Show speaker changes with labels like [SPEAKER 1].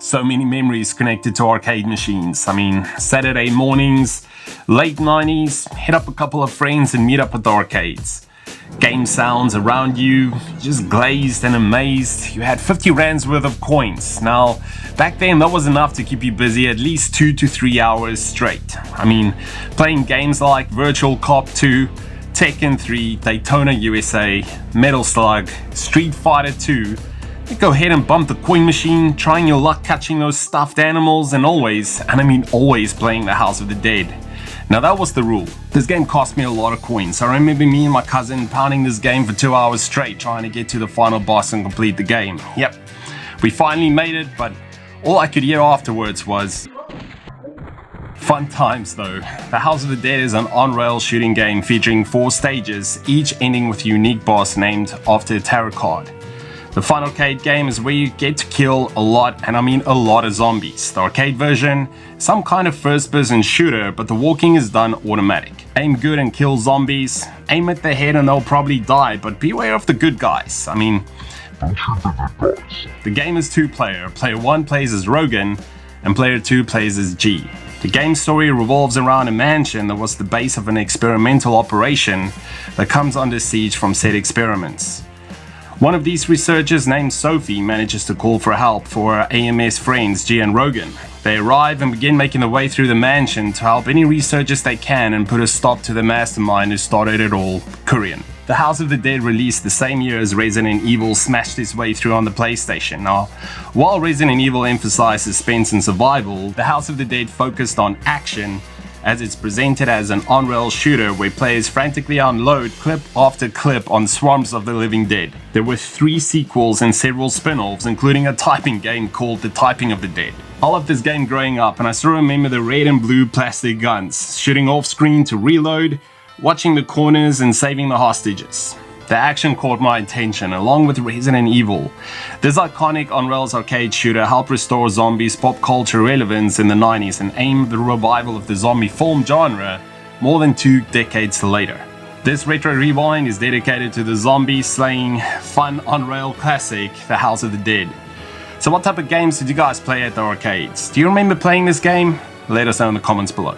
[SPEAKER 1] So many memories connected to arcade machines. I mean, Saturday mornings, late 90s, hit up a couple of friends and meet up at the arcades. Game sounds around you, just glazed and amazed. You had 50 rands worth of coins. Now, back then that was enough to keep you busy at least 2 to 3 hours straight. I mean, playing games like Virtual Cop 2, Tekken 3, Daytona USA, Metal Slug, Street Fighter 2. You go ahead and bump the coin machine, trying your luck catching those stuffed animals, and always, and I mean always, playing the House of the Dead. Now that was the rule. This game cost me a lot of coins. I remember me and my cousin pounding this game for 2 hours straight trying to get to the final boss and complete the game. Yep, we finally made it, but all I could hear afterwards was fun times though. The House of the Dead is an on-rail shooting game featuring 4 stages, each ending with a unique boss named after a tarot card. The fun arcade game is where you get to kill a lot, and I mean a lot, of zombies. The arcade version, some kind of first-person shooter, but the walking is done automatic. Aim good and kill zombies, aim at their head and they'll probably die, but beware of the good guys. I mean, the game is 2-player. Player 1 plays as Rogan, and player 2 plays as G. The game's story revolves around a mansion that was the base of an experimental operation that comes under siege from said experiments. One of these researchers named Sophie manages to call for help for her AMS friends G and Rogan. They arrive and begin making their way through the mansion to help any researchers they can and put a stop to the mastermind who started it all, Kurian. The House of the Dead released the same year as Resident Evil smashed its way through on the PlayStation. Now, while Resident Evil emphasized suspense and survival, the House of the Dead focused on action, as it's presented as an on-rail shooter where players frantically unload clip after clip on swarms of the living dead. There were 3 sequels and several spin-offs, including a typing game called The Typing of the Dead. I loved this game growing up, and I still remember the red and blue plastic guns, shooting off screen to reload, watching the corners and saving the hostages. The action caught my attention, along with Resident Evil. This iconic on-rails arcade shooter helped restore zombies' pop culture relevance in the 90s and aimed the revival of the zombie film genre more than 2 decades later. This retro rewind is dedicated to the zombie-slaying, fun on-rail classic, The House of the Dead. So what type of games did you guys play at the arcades? Do you remember playing this game? Let us know in the comments below.